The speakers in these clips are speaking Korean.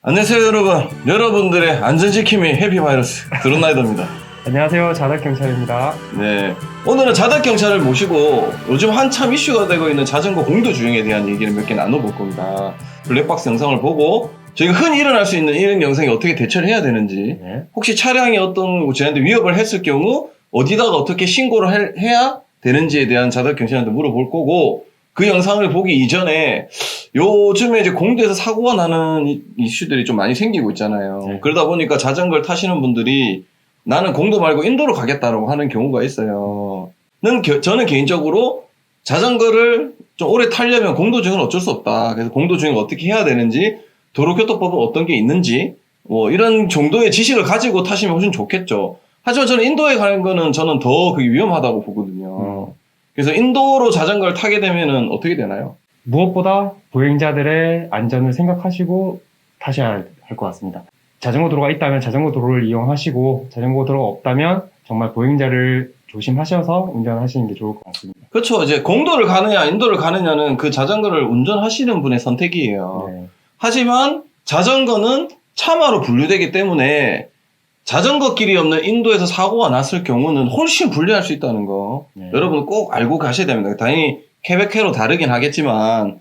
안녕하세요 여러분. 여러분들의 안전지킴이 해피바이러스 드론라이더입니다. 안녕하세요. 자덕경찰입니다. 네, 오늘은 자덕경찰을 모시고 요즘 한참 이슈가 되고 있는 자전거 공도주행에 대한 얘기를 몇 개 나눠볼 겁니다. 블랙박스 영상을 보고 저희가 흔히 일어날 수 있는 이런 영상에 어떻게 대처를 해야 되는지, 혹시 차량이 어떤 저희한테 위협을 했을 경우 어디다가 어떻게 신고를 해야 되는지에 대한 자덕경찰한테 물어볼 거고, 그 영상을 보기 이전에 요즘에 이제 공도에서 사고가 나는 이슈들이 좀 많이 생기고 있잖아요. 네. 그러다 보니까 자전거를 타시는 분들이 나는 공도 말고 인도로 가겠다라고 하는 경우가 있어요. 저는 개인적으로 자전거를 좀 오래 타려면 공도주행은 어쩔 수 없다. 그래서 공도주행을 어떻게 해야 되는지, 도로교통법은 어떤 게 있는지, 뭐 이런 정도의 지식을 가지고 타시면 훨씬 좋겠죠. 하지만 저는 인도에 가는 거는 저는 더 그게 위험하다고 보거든요. 그래서 인도로 자전거를 타게 되면은 어떻게 되나요? 무엇보다 보행자들의 안전을 생각하시고 타셔야 할 것 같습니다. 자전거 도로가 있다면 자전거 도로를 이용하시고, 자전거 도로가 없다면 정말 보행자를 조심하셔서 운전하시는 게 좋을 것 같습니다. 그렇죠. 이제 공도를 가느냐 인도를 가느냐는 그 자전거를 운전하시는 분의 선택이에요. 네. 하지만 자전거는 차마로 분류되기 때문에 자전거 길이 없는 인도에서 사고가 났을 경우는 훨씬 불리할 수 있다는 거, 네. 여러분 꼭 알고 가셔야 됩니다. 당연히 퀘베케로 다르긴 하겠지만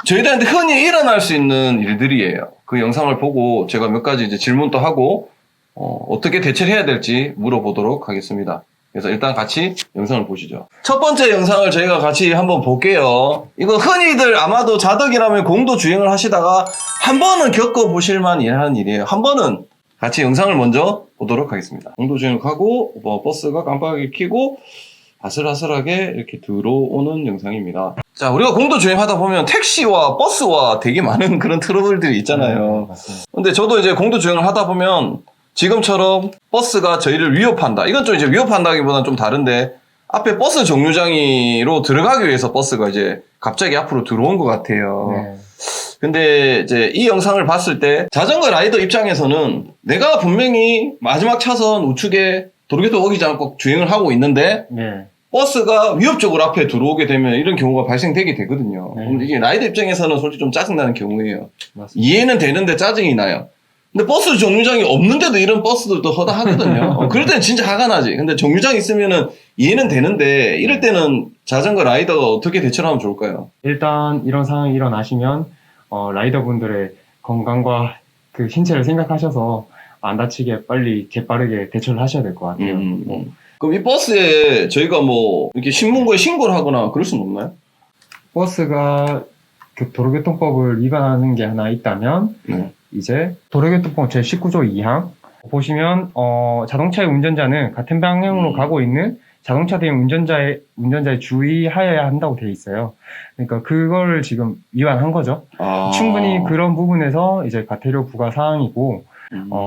저희들한테 흔히 일어날 수 있는 일들이에요. 그 영상을 보고 제가 몇 가지 이제 질문도 하고 어떻게 대처를 해야 될지 물어보도록 하겠습니다. 그래서 일단 같이 영상을 보시죠. 첫 번째 영상을 저희가 같이 한번 볼게요. 이거 흔히들 아마도 자덕이라면 공도 주행을 하시다가 한 번은 겪어보실 만한 일이에요. 한 번은 같이 영상을 먼저 보도록 하겠습니다. 공도 주행을 하고 버스가 깜빡이 켜고 아슬아슬하게 이렇게 들어오는 영상입니다. 자, 우리가 공도 주행하다 보면 택시와 버스와 되게 많은 그런 트러블들이 있잖아요. 맞습니다. 근데 저도 이제 공도 주행을 하다 보면 지금처럼 버스가 저희를 위협한다. 이건 좀 이제 위협한다기보다는 좀 다른데, 앞에 버스 정류장으로 들어가기 위해서 버스가 이제 갑자기 앞으로 들어온 것 같아요. 네. 근데 이제 이 영상을 봤을 때 자전거 라이더 입장에서는 내가 분명히 마지막 차선 우측에 도로교통 어기지 않고 주행을 하고 있는데 네. 버스가 위협적으로 앞에 들어오게 되면 이런 경우가 발생되게 되거든요. 네. 그럼 이게 라이더 입장에서는 솔직히 좀 짜증나는 경우예요. 맞습니다. 이해는 되는데 짜증이 나요. 근데 버스 정류장이 없는데도 이런 버스들도 허다하거든요. 그럴 때는 진짜 화가 나지. 근데 정류장 있으면은 이해는 되는데, 이럴 때는 자전거 라이더가 어떻게 대처를 하면 좋을까요? 일단 이런 상황이 일어나시면 라이더분들의 건강과 그 신체를 생각하셔서 안 다치게 빨리 재빠르게 대처를 하셔야 될 것 같아요. 그럼 이 버스에 저희가 뭐 이렇게 신문고에 신고를 하거나 그럴 수는 없나요? 버스가 도로교통법을 위반하는 게 하나 있다면, 네. 이제 도로교통법 제19조 2항 보시면 자동차의 운전자는 같은 방향으로 가고 있는 자동차 대행 운전자의 주의하여야 한다고 되어 있어요. 그러니까 그걸 지금 위반한 거죠. 충분히 그런 부분에서 이제 과태료 부과 사항이고,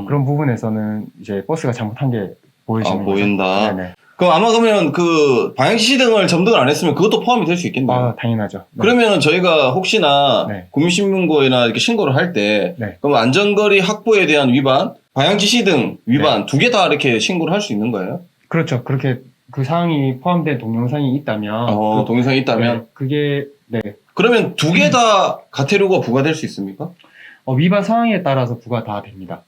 그런 부분에서는 이제 버스가 잘못한 게 보이시는 거죠. 보인다. 네네. 그럼 아마 그러면 그 방향지시등을 점등을 안 했으면 그것도 포함이 될 수 있겠네요. 당연하죠. 네. 그러면은 저희가 혹시나 네. 국민신문고에나 이렇게 신고를 할 때, 네. 그럼 안전거리 확보에 대한 위반, 방향지시등 위반 두 개 다 이렇게 신고를 할 수 있는 거예요? 그렇죠. 그렇게 그 사항이 포함된 동영상이 있다면, 그 동영상이 있다면? 네, 그게 그러면 두 개 다 과태료가 부과될 수 있습니까? 위반 상황에 따라서 부과 다 됩니다.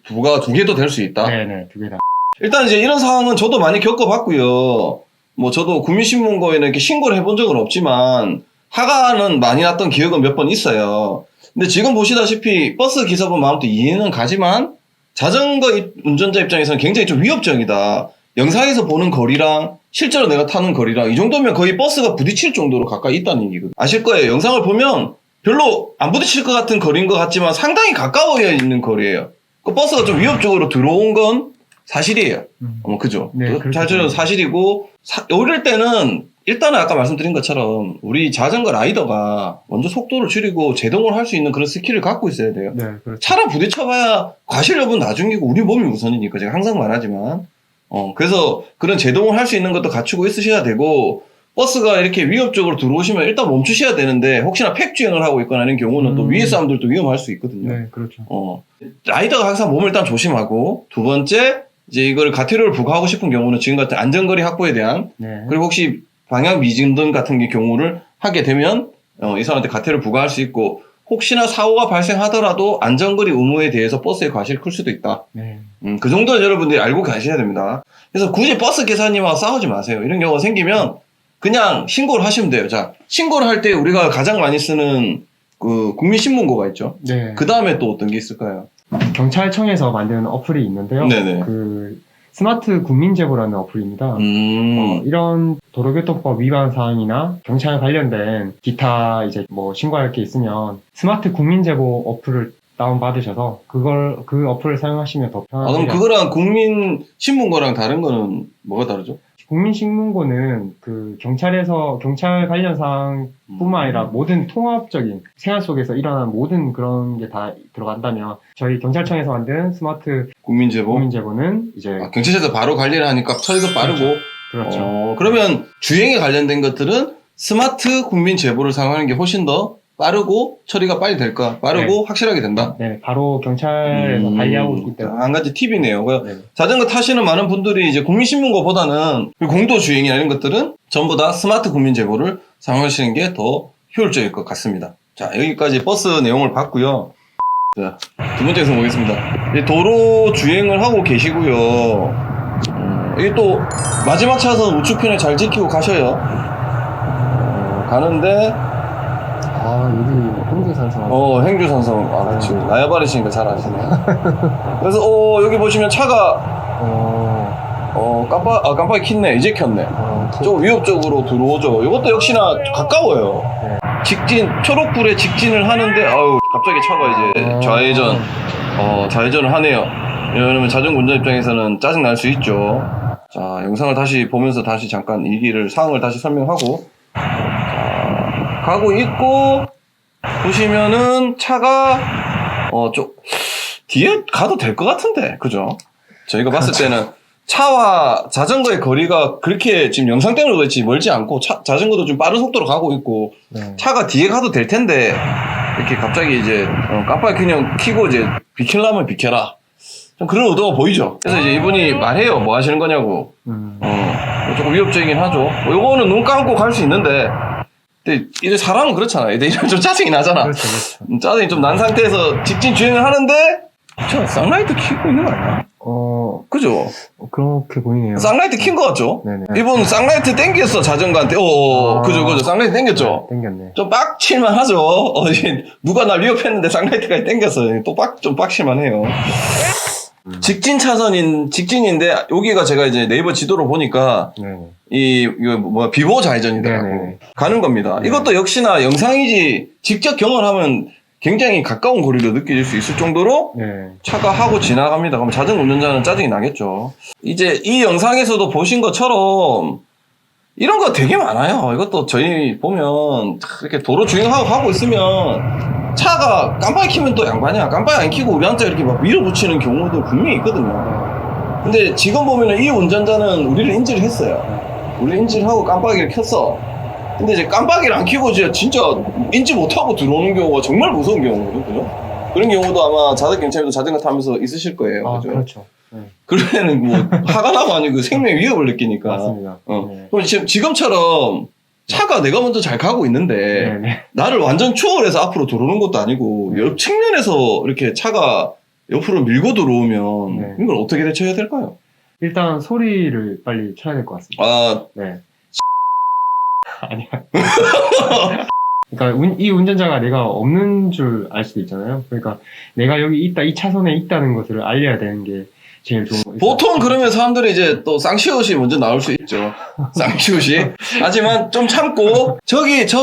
부가 두 개도 될 수 있다? 네네, 두 개 다. 일단 이제 이런 상황은 저도 많이 겪어봤고요. 뭐 저도 국민신문고에는 이렇게 신고를 해본 적은 없지만 화가는 많이 났던 기억은 몇 번 있어요. 근데 지금 보시다시피 버스 기사분 마음도 이해는 가지만 자전거 운전자 입장에서는 굉장히 좀 위협적이다. 영상에서 보는 거리랑 실제로 내가 타는 거리랑 이 정도면 거의 버스가 부딪힐 정도로 가까이 있다는 얘기거든요. 아실 거예요. 영상을 보면 별로 안 부딪힐 것 같은 거리인 것 같지만 상당히 가까워야 있는 거리예요. 그 버스가 좀 위협적으로 들어온 건 사실이에요. 그죠? 네, 사실은 사실이고, 이럴 때는 일단은 아까 말씀드린 것처럼 우리 자전거 라이더가 먼저 속도를 줄이고 제동을 할 수 있는 그런 스킬을 갖고 있어야 돼요. 네, 그렇죠. 차랑 부딪혀봐야 과실력은 나중이고 우리 몸이 우선이니까 제가 항상 말하지만, 그래서 그런 제동을 할 수 있는 것도 갖추고 있으셔야 되고, 버스가 이렇게 위협적으로 들어오시면 일단 멈추셔야 되는데, 혹시나 팩주행을 하고 있거나 하는 경우는 또 위에 사람들도 위험할 수 있거든요. 네, 그렇죠. 라이더가 항상 몸을 일단 조심하고, 두 번째, 이제 이걸 과태료를 부과하고 싶은 경우는 지금 같은 안전거리 확보에 대한, 그리고 혹시 방향 미진등 같은 경우를 하게 되면 이 사람한테 과태료를 부과할 수 있고, 혹시나 사고가 발생하더라도 안전거리 의무에 대해서 버스의 과실이 클 수도 있다. 네. 그 정도는 여러분들이 알고 가셔야 됩니다. 그래서 굳이 버스 기사님하고 싸우지 마세요. 이런 경우가 생기면 그냥 신고를 하시면 돼요. 자, 신고를 할 때 우리가 가장 많이 쓰는 그 국민신문고가 있죠. 네. 그 다음에 또 어떤 게 있을까요? 경찰청에서 만드는 어플이 있는데요. 네네. 그 스마트 국민제보라는 어플입니다. 이런 도로교통법 위반 사항이나 경찰 관련된 기타 이제 뭐 신고할 게 있으면 스마트 국민제보 어플을 다운받으셔서 그 어플을 사용하시면 더 그럼 편합니다. 그거랑 국민신문고랑 다른 거는 뭐가 다르죠? 국민신문고는 그 경찰 관련 사항뿐만 아니라 모든 통합적인 생활 속에서 일어난 모든 그런 게 다 들어간다면 저희 경찰청에서 만든 스마트 국민제보? 국민제보는 이제 경찰서에서 바로 관리를 하니까 처리도 빠르고. 그렇죠. 그러면 주행에 관련된 것들은 스마트 국민제보를 사용하는 게 훨씬 더 빠르고 처리가 빨리 될까? 빠르고 확실하게 된다. 네, 바로 경찰에서 관리하고 있기 때문에. 한 가지 팁이네요. 네. 자전거 타시는 많은 분들이 이제 국민신문고보다는 공도 주행이나 이런 것들은 전부 다 스마트 국민제보를 사용하시는 게 더 효율적일 것 같습니다. 자, 여기까지 버스 내용을 봤고요. 자, 두 번째 영상 보겠습니다. 이제 도로 주행을 하고 계시고요. 이게 또 마지막 차선 우측편에 잘 지키고 가셔요. 가는데 여기 행주산성. 행주산성. 그렇지. 나야바리시니까 잘 아시네. 그래서, 여기 보시면 차가, 깜빡이 켰네. 이제 켰네. 좀 위협적으로 들어오죠. 이것도 역시나 가까워요. 네. 초록불에 직진을 하는데, 갑자기 차가 이제 좌회전을 하네요. 이러면 자전거 운전 입장에서는 짜증날 수 있죠. 자, 영상을 다시 보면서 다시 잠깐 상황을 다시 설명하고, 가고 있고, 보시면은 차가, 뒤에 가도 될 것 같은데, 그죠? 저희가 봤을 때는 차와 자전거의 거리가 그렇게 지금 영상 때문에 그렇지 멀지 않고, 자전거도 좀 빠른 속도로 가고 있고, 네. 차가 뒤에 가도 될 텐데, 이렇게 갑자기 이제, 깜빡이 그냥 켜고 이제, 비켜라면 비켜라. 좀 그런 의도가 보이죠? 그래서 이제 이분이 말해요. 뭐 하시는 거냐고. 조금 위협적이긴 하죠. 요거는 눈 감고 갈 수 있는데, 근데 이제 사람은 그렇잖아요. 이제 좀 짜증이 나잖아. 그렇죠. 짜증이 좀 난 상태에서 직진 주행을 하는데 저 쌍라이트 켜고 있는 거 아니야? 그죠? 그렇게 보이네요. 쌍라이트 킨 거 같죠? 네네. 이분 쌍라이트 땡겼어 자전거한테. 그죠. 쌍라이트 땡겼죠? 네, 땡겼네. 좀 빡칠만 하죠. 누가 날 위협했는데 쌍라이트까지 땡겼어. 좀 빡칠만 해요. 직진인데 여기가 제가 이제 네이버 지도로 보니까 네네. 이거 비보 좌회전이더라고. 네네. 가는 겁니다. 네. 이것도 역시나 영상이지 직접 경험하면 굉장히 가까운 거리로 느껴질 수 있을 정도로 네. 차가 하고 지나갑니다. 그럼 자전거 운전자는 짜증이 나겠죠. 이제 이 영상에서도 보신 것처럼 이런 거 되게 많아요. 이것도 저희 보면 이렇게 도로 주행하고 있으면 차가 깜빡이 켜면 또 양반이야. 깜빡이 안 켜고 우리한테 이렇게 막 밀어붙이는 경우도 분명히 있거든요. 근데 지금 보면은 이 운전자는 우리를 인지를 했어요. 우리를 인지를 하고 깜빡이를 켰어. 근데 이제 깜빡이를 안 켜고 진짜 인지 못하고 들어오는 경우가 정말 무서운 경우거든요. 그런 경우도 아마 자덕경찰도 자전거 타면서 있으실 거예요. 그죠? 그렇죠. 네. 그러면은 뭐 화가 나고 아니고 생명의 위협을 느끼니까. 맞습니다. 네. 그럼 지금처럼 차가 내가 먼저 잘 가고 있는데 네네. 나를 완전 추월해서 앞으로 들어오는 것도 아니고 옆 측면에서 이렇게 차가 옆으로 밀고 들어오면 네. 이걸 어떻게 대처해야 될까요? 일단 소리를 빨리 쳐야 될 것 같습니다. 네. 아니야. 그러니까 이 운전자가 내가 없는 줄 알 수도 있잖아요. 그러니까 내가 여기 있다, 이 차선에 있다는 것을 알려야 되는 게 제일 좋은 거예요. 보통 그러면 사람들이 이제 또 쌍시옷이 먼저 나올 수 있죠. 쌍시옷이. 하지만 좀 참고 저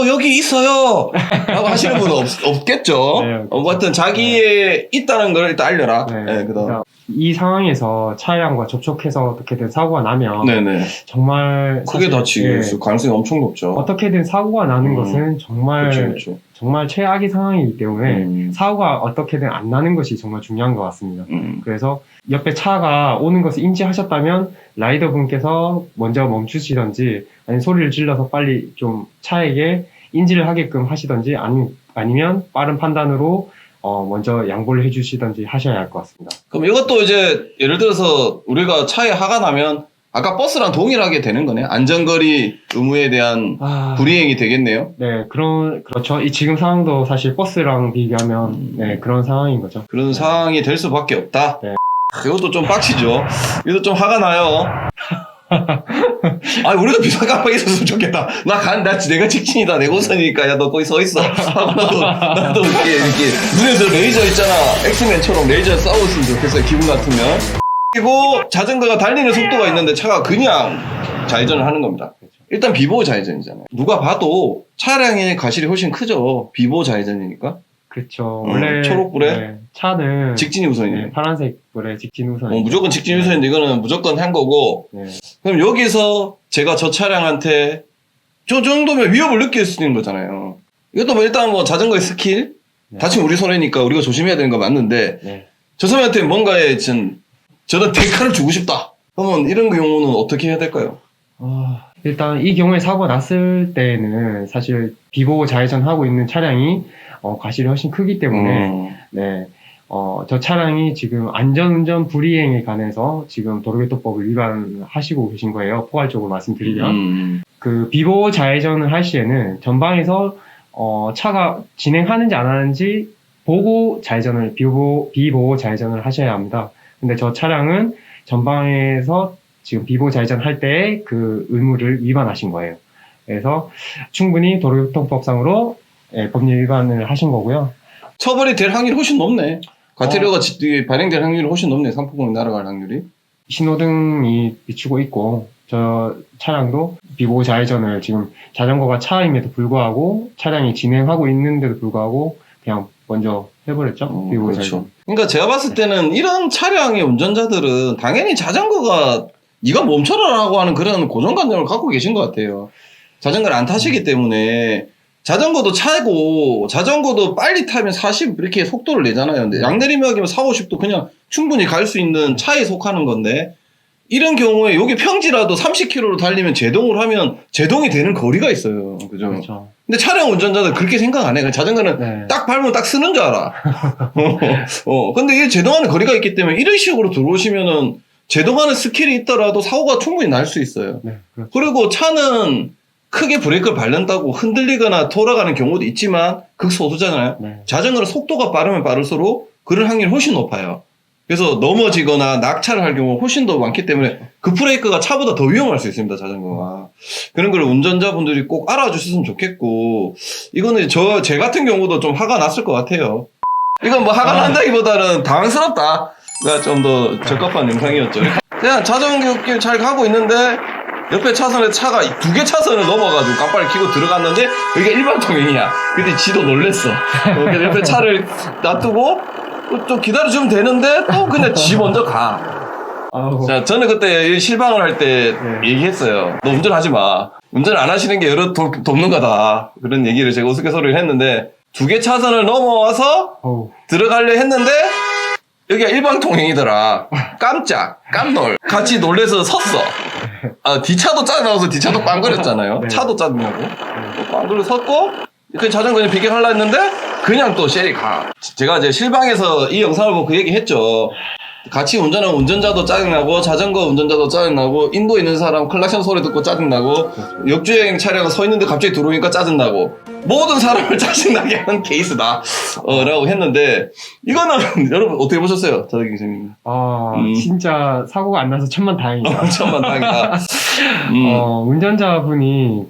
여기 있어요 라고 하시는 분은 없겠죠. 네, 하여튼 자기의 있다는 걸 일단 알려라. 네. 네, 그다음. 그러니까 이 상황에서 차량과 접촉해서 어떻게든 사고가 나면 네네. 정말 크게 사실, 다칠 예, 가능성이 엄청 높죠. 어떻게든 사고가 나는 것은 정말 그렇죠. 정말 최악의 상황이기 때문에 사고가 어떻게든 안 나는 것이 정말 중요한 것 같습니다. 그래서 옆에 차가 오는 것을 인지하셨다면 라이더 분께서 먼저 멈추시던지 아니면 소리를 질러서 빨리 좀 차에게 인지를 하게끔 하시던지 아니면 빠른 판단으로 먼저 양보를 해주시던지 하셔야 할 것 같습니다. 그럼 이것도 이제 예를 들어서 우리가 차에 화가 나면 아까 버스랑 동일하게 되는 거네. 안전거리 의무에 대한 불이행이 되겠네요. 네, 그렇죠. 이 지금 상황도 사실 버스랑 비교하면, 네, 그런 상황인 거죠. 그런 상황이 될 수밖에 없다. 네. 이것도 좀 빡치죠. 이것도 좀 화가 나요. 아, 우리도 비상 깜빡이 있었으면 좋겠다. 내가 직진이다. 내 고선이니까, 야, 너 거기 서 있어. 하고 나도 이렇게, 눈에서 레이저 있잖아. 엑스맨처럼 레이저 싸웠으면 좋겠어요. 기분 같으면. 그리고 자전거가 달리는 속도가 있는데 차가 그냥 좌회전을 하는 겁니다. 일단 비보호 좌회전이잖아요. 누가 봐도 차량의 과실이 훨씬 크죠. 비보호 좌회전이니까. 그렇죠. 원래 초록불에 네, 차는 직진이 우선이에요. 네, 파란색 불에 직진 우선. 무조건 직진 우선인데 이거는 무조건 한 거고. 네. 그럼 여기서 제가 저 차량한테 저 정도면 위협을 느낄 수 있는 거잖아요. 이것도 뭐 일단 뭐 자전거의 스킬, 네. 다치면 우리 손해니까 우리가 조심해야 되는 거 맞는데 네. 저 사람한테 뭔가에 저는 대가를 주고 싶다. 그러면 이런 경우는 어떻게 해야 될까요? 일단 이 경우에 사고 났을 때는 사실 비보호 좌회전하고 있는 차량이 과실이 훨씬 크기 때문에 네, 저 차량이 지금 안전운전 불이행에 관해서 지금 도로교통법을 위반하시고 계신 거예요. 포괄적으로 말씀드리면 그 비보호 좌회전을 할 시에는 전방에서 차가 진행하는지 안 하는지 보고 비보호 좌회전을 하셔야 합니다. 근데 저 차량은 전방에서 지금 비보호 좌회전 할 때 그 의무를 위반하신 거예요. 그래서 충분히 도로교통법상으로 법률 위반을 하신 거고요. 처벌이 될 확률이 훨씬 높네. 과태료가 발행될 확률이 훨씬 높네. 상품권이 날아갈 확률이. 신호등이 비추고 있고 저 차량도 비보호 좌회전을 지금 자전거가 차임에도 불구하고 차량이 진행하고 있는데도 불구하고 그냥 먼저 해버렸죠. 비보호 그렇죠. 좌회전. 그러니까 제가 봤을 때는 이런 차량의 운전자들은 당연히 자전거가 네가 멈춰라라고 하는 그런 고정관념을 갖고 계신 것 같아요. 자전거를 안 타시기 때문에 자전거도 차고 자전거도 빨리 타면 40 이렇게 속도를 내잖아요. 근데 양내리막이면 4, 50도 그냥 충분히 갈 수 있는 차에 속하는 건데 이런 경우에 여기 평지라도 30km로 달리면 제동을 하면 제동이 되는 거리가 있어요. 그죠? 그렇죠. 근데 차량 운전자들 그렇게 생각 안 해. 자전거는 네. 딱 밟으면 딱 쓰는 줄 알아. 근데 이게 제동하는 거리가 있기 때문에 이런 식으로 들어오시면은 제동하는 스킬이 있더라도 사고가 충분히 날 수 있어요. 네, 그렇죠. 그리고 차는 크게 브레이크를 밟는다고 흔들리거나 돌아가는 경우도 있지만 극소수잖아요. 네. 자전거는 속도가 빠르면 빠를수록 그럴 확률이 훨씬 높아요. 그래서 넘어지거나 낙차를 할 경우가 훨씬 더 많기 때문에 그 브레이크가 차보다 더 위험할 수 있습니다, 자전거가. 그런 걸 운전자분들이 꼭 알아주셨으면 좋겠고, 이거는 제 같은 경우도 좀 화가 났을 것 같아요. 이건 뭐 화가 난다기보다는 당황스럽다. 가 좀 더 적합한 영상이었죠. 그냥 자전거길 잘 가고 있는데, 옆에 차선에 차가 2개 차선을 넘어가지고 깜빡이 켜고 들어갔는데, 여기가 일반통행이야. 근데 지도 놀랬어. 그래서 옆에 차를 놔두고, 좀 기다려주면 되는데 또 그냥 지 먼저 가. 자, 저는 그때 실방을 할 때 얘기했어요. 너 운전하지 마. 운전 안 하시는 게 여러 돕는 거다. 그런 얘기를 제가 우스갯소리를 했는데 2개 차선을 넘어와서 들어가려 했는데 여기가 일방통행이더라. 깜놀. 같이 놀래서 섰어. 뒷차도 짜증나서 뒷차도 빵거렸잖아요. 네. 차도 짜증나고. 빵거려 섰고 그 자전거는 비켜하려 했는데 그냥 또 쉐리 가. 제가 이제 실방에서 이 영상을 보고 그 얘기 했죠. 같이 운전하는 운전자도 짜증나고 자전거 운전자도 짜증나고 인도에 있는 사람 클락션 소리 듣고 짜증나고 역주행 차량 서 있는데 갑자기 들어오니까 짜증나고 모든 사람을 짜증나게 하는 케이스다 라고 했는데 이거는 여러분 어떻게 보셨어요? 자덕이 선생님. 진짜 사고가 안 나서 천만다행이다. 천만다행이다. 운전자분이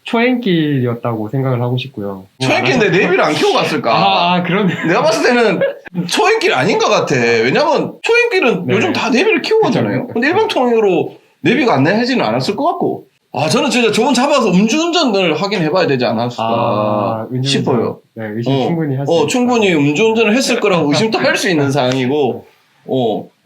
초행길이었다고 생각을 하고 싶고요. 초행길인데 내비를 안 켜고 갔을까? 그러네. 내가 봤을 때는 초행길 아닌 것 같아. 왜냐면 초행길은 요즘 다 내비를 켜고 가잖아요. 근데 일방통행으로 내비가 안내하지는 않았을 것 같고. 저는 진짜 저건 잡아서 음주운전을 확인해봐야 되지 않았을까 싶어요. 네, 의심 충분히 할 수 있어요. 충분히 음주운전을 했을 거라고 의심도 할 수 있는 상황이고,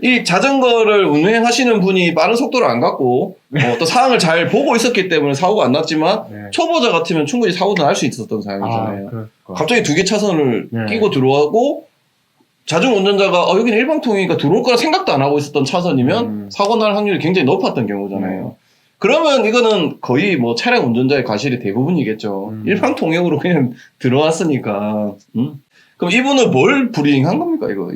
이 자전거를 운행하시는 분이 빠른 속도를 안 갖고, 또 상황을 잘 보고 있었기 때문에 사고가 안 났지만, 초보자 같으면 충분히 사고도 날 수 있었던 상황이잖아요. 갑자기 2개 차선을 끼고 들어가고, 자전거 운전자가, 여기는 일방통행이니까 들어올 거라 생각도 안 하고 있었던 차선이면, 사고 날 확률이 굉장히 높았던 경우잖아요. 그러면 이거는 거의 뭐 차량 운전자의 과실이 대부분이겠죠. 일방통행으로 그냥 들어왔으니까. 그럼 이분은 뭘 불이행한 겁니까, 이거?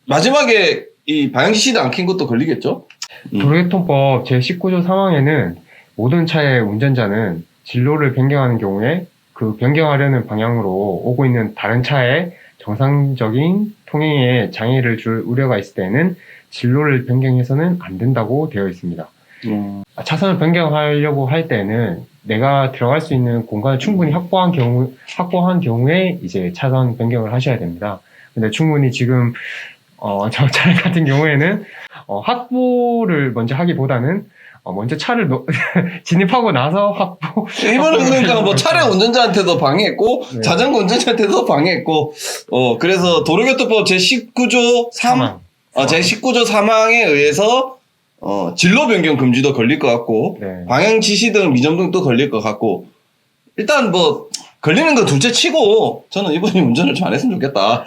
마지막에 이 방향지 시드 안 킨 것도 걸리겠죠? 도로교통법 제19조 3항에는 모든 차의 운전자는 진로를 변경하는 경우에 그 변경하려는 방향으로 오고 있는 다른 차에 정상적인 통행에 장애를 줄 우려가 있을 때에는 진로를 변경해서는 안 된다고 되어 있습니다. 차선을 변경하려고 할 때는 내가 들어갈 수 있는 공간을 충분히 확보한 경우에 이제 차선 변경을 하셔야 됩니다. 근데 충분히 지금 저 차 같은 경우에는 확보를 먼저 하기보다는 먼저 차를 진입하고 나서 확보. 이번은 그러니까 뭐 차량 운전자한테도 방해했고 네. 자전거 운전자한테도 방해했고 그래서 도로교통법 제19조 3 제19조 3항에 의해서 진로 변경 금지도 걸릴 것 같고 네. 방향 지시 등 미점 등도 걸릴 것 같고 일단 뭐 걸리는 건 둘째 치고 저는 이분이 운전을 좀 안 했으면 좋겠다.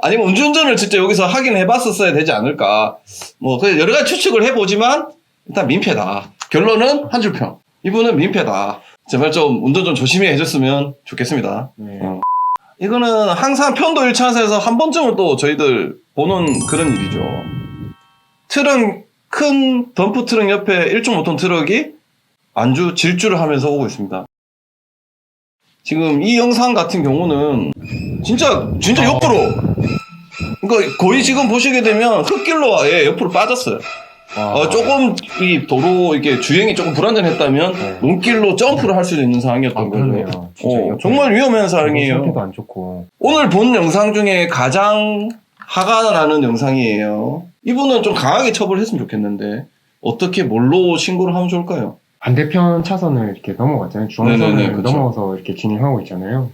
아니면 운전을 진짜 여기서 하긴 해봤었어야 되지 않을까. 뭐 그래서 여러 가지 추측을 해보지만 일단 민폐다. 결론은 한 줄 평. 이분은 민폐다. 제발 좀 운전 좀 조심히 해줬으면 좋겠습니다. 네. 이거는 항상 편도 일차선에서 한 번쯤은 또 저희들 보는 그런 일이죠. 큰 덤프 트럭 옆에 1.5톤 트럭이 질주를 하면서 오고 있습니다. 지금 이 영상 같은 경우는 진짜 옆으로 그러니까 거의 지금 보시게 되면 흙길로 아예 옆으로 빠졌어요. 조금 이 도로 이렇게 주행이 조금 불안전했다면 네. 논길로 점프를 할 수도 있는 상황이었던 거죠. 그러네요. 진짜 정말 위험한 상황이에요. 상태도 안 좋고. 오늘 본 영상 중에 가장 화가 나는 영상이에요. 이분은 좀 강하게 처벌했으면 좋겠는데 어떻게 뭘로 신고를 하면 좋을까요? 반대편 차선을 이렇게 넘어갔잖아요. 중앙선을 네네네, 그쵸. 넘어서 이렇게 진행하고 있잖아요.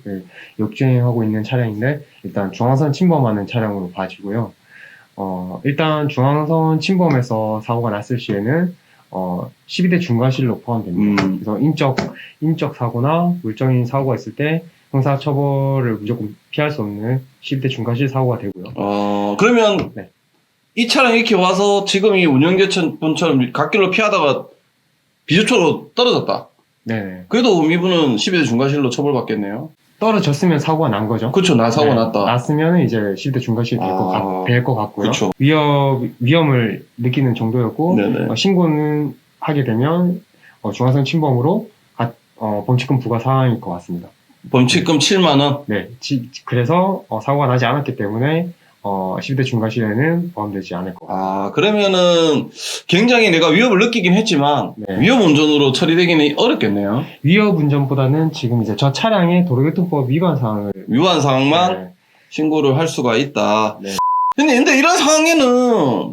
역주행하고 있는 차량인데 일단 중앙선 침범하는 차량으로 봐지고요. 일단 중앙선 침범해서 사고가 났을 시에는 12대 중과실로 포함됩니다. 그래서 인적 사고나 물적인 사고가 있을 때 형사처벌을 무조건 피할 수 없는 12대 중과실 사고가 되고요. 그러면 네. 이 차량 이렇게 와서 지금 이 운전자분처럼 갓길로 피하다가 비주초로 떨어졌다. 네. 그래도 이분은 12대 중과실로 처벌받겠네요. 떨어졌으면 사고가 난 거죠. 그쵸, 사고가 났다. 났으면 이제 10대 중과실이 될 것 같고요. 그쵸. 위험을 느끼는 정도였고, 네네. 신고는 하게 되면, 중앙선 침범으로, 범칙금 부과 사항일 것 같습니다. 범칙금 7만원? 네. 그래서, 사고가 나지 않았기 때문에, 10대 중과실에는 포함되지 않을 것 같습니다. 그러면은 굉장히 내가 위협을 느끼긴 했지만, 네. 위험 운전으로 처리되기는 어렵겠네요. 위협 운전보다는 지금 이제 저 차량의 도로교통법 위반 사항을. 위반 사항만 네. 신고를 할 수가 있다. 네. 근데 이런 상황에는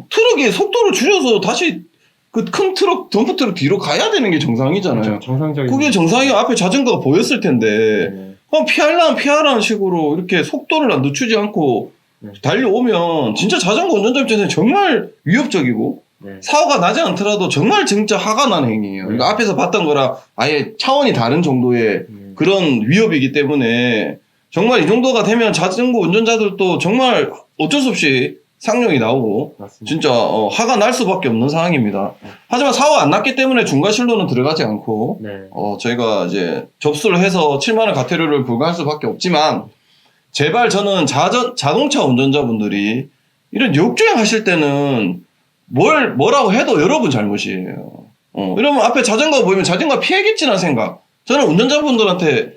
트럭이 속도를 줄여서 다시 그 큰 트럭, 덤프 트럭 뒤로 가야 되는 게 정상이잖아요. 그렇죠. 정상적인. 그게 정상이 앞에 자전거가 보였을 텐데, 네. 피하라는 식으로 이렇게 속도를 늦추지 않고 네. 달려오면 진짜 자전거 운전자 입장에서는 정말 위협적이고, 네. 사고가 나지 않더라도 정말 진짜 화가 나는 행위예요. 그러니까 앞에서 봤던 거랑 아예 차원이 다른 정도의 그런 위협이기 때문에 정말 이 정도가 되면 자전거 운전자들도 정말 어쩔 수 없이 상용이 나오고 맞습니다. 진짜 화가 날 수밖에 없는 상황입니다. 하지만 사고가 안 났기 때문에 중과실로는 들어가지 않고 네. 저희가 이제 접수를 해서 7만 원 과태료를 부과할 수밖에 없지만 제발 저는 자동차 운전자분들이 이런 역주행 하실 때는 뭐라고 해도 여러분 잘못이에요. 이러면 앞에 자전거 보이면 자전거 피해겠지라는 생각. 저는 운전자분들한테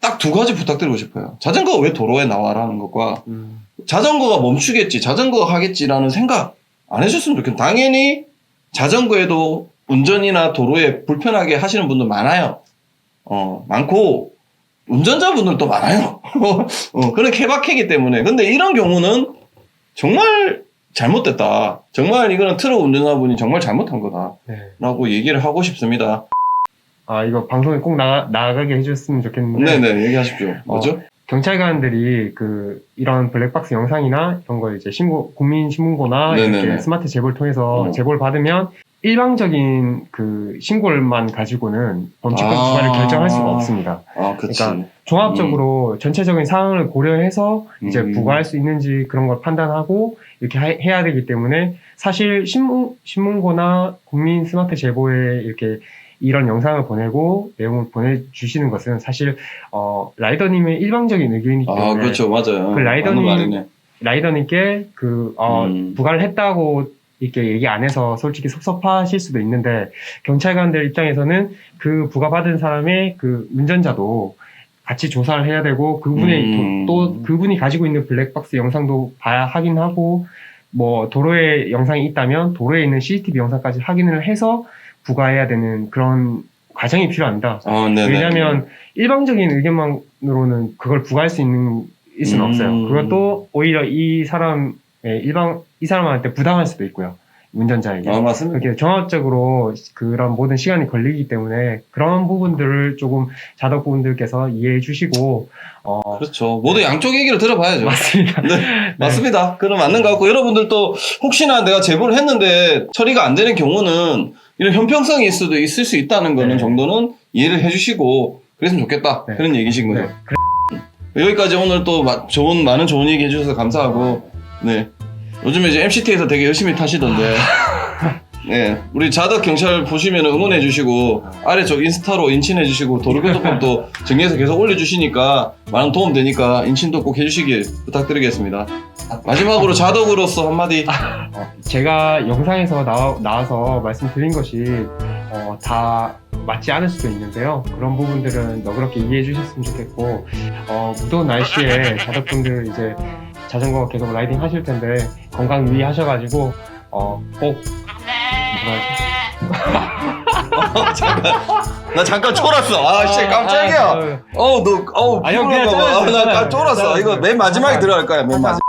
딱 두 가지 부탁드리고 싶어요. 자전거가 왜 도로에 나와라는 것과 자전거가 멈추겠지, 자전거가 하겠지라는 생각 안 해줬으면 좋겠어요. 당연히 자전거에도 운전이나 도로에 불편하게 하시는 분들 많아요. 많고 운전자분들도 많아요. 그런 케바케이기 때문에. 근데 이런 경우는 정말 잘못됐다. 정말 이거는 트럭 운전자분이 정말 잘못한 거다. 네. 라고 얘기를 하고 싶습니다. 이거 방송에 꼭 나가게 해줬으면 좋겠는데. 네네, 얘기하십시오. 뭐죠? 경찰관들이 이런 블랙박스 영상이나 이런 걸 이제 국민신문고나 이렇게 스마트 제보를 통해서 제보를 받으면 일방적인 신고를만 가지고는 범칙금 부과를 결정할 수가 없습니다. 그치. 그러니까 종합적으로 전체적인 상황을 고려해서 이제 부과할 수 있는지 그런 걸 판단하고 이렇게 해야 되기 때문에 사실 신문고나 국민 스마트 제보에 이렇게 이런 영상을 보내고 내용을 보내주시는 것은 사실 라이더님의 일방적인 의견이기 때문에 그렇죠. 맞아요. 라이더님께 부과를 했다고 이렇게 얘기 안 해서 솔직히 섭섭하실 수도 있는데 경찰관들 입장에서는 그 부과받은 사람의 그 운전자도 같이 조사를 해야 되고 그분의 또 그분이 가지고 있는 블랙박스 영상도 봐야 확인하고 뭐 도로에 영상이 있다면 도로에 있는 CCTV 영상까지 확인을 해서 부과해야 되는 그런 과정이 필요합니다. 왜냐하면 일방적인 의견만으로는 그걸 부과할 수 있는 수는 없어요. 그것도 오히려 이 사람한테 부당할 수도 있고요. 운전자에게. 맞습니다. 그렇게 종합적으로 그런 모든 시간이 걸리기 때문에 그런 부분들을 조금 자덕분들께서 이해해 주시고 그렇죠. 모두 양쪽 얘기를 들어봐야죠. 맞습니다. 네, 맞습니다. 그럼 맞는 것 같고 여러분들도 혹시나 내가 제보를 했는데 처리가 안 되는 경우는 이런 형평성이 있을 수 있다는 거는 네. 정도는 이해를 해주시고 그랬으면 좋겠다. 네. 그런 얘기신 거죠. 네. 여기까지 오늘 또 많은 좋은 얘기 해주셔서 감사하고 네. 요즘에 이제 MCT에서 되게 열심히 타시던데 네, 우리 자덕 경찰 보시면 응원해 주시고 아래쪽 인스타로 인친해 주시고 도로교통법도 정리해서 계속 올려주시니까 많은 도움 되니까 인친도 꼭 해주시길 부탁드리겠습니다. 마지막으로 자덕으로서 한마디. 제가 영상에서 나와서 말씀드린 것이 다 맞지 않을 수도 있는데요. 그런 부분들은 너그럽게 이해해 주셨으면 좋겠고 무더운 날씨에 자덕분들 이제 자전거 계속 라이딩 하실 텐데 건강 유의하셔가지고 꼭 잠깐 쫄았어. 아씨 깜짝이야. 형 피곤한가 봐. 나 쫄았어. 이거 맨 마지막에 들어갈 거야. 맨 마지막.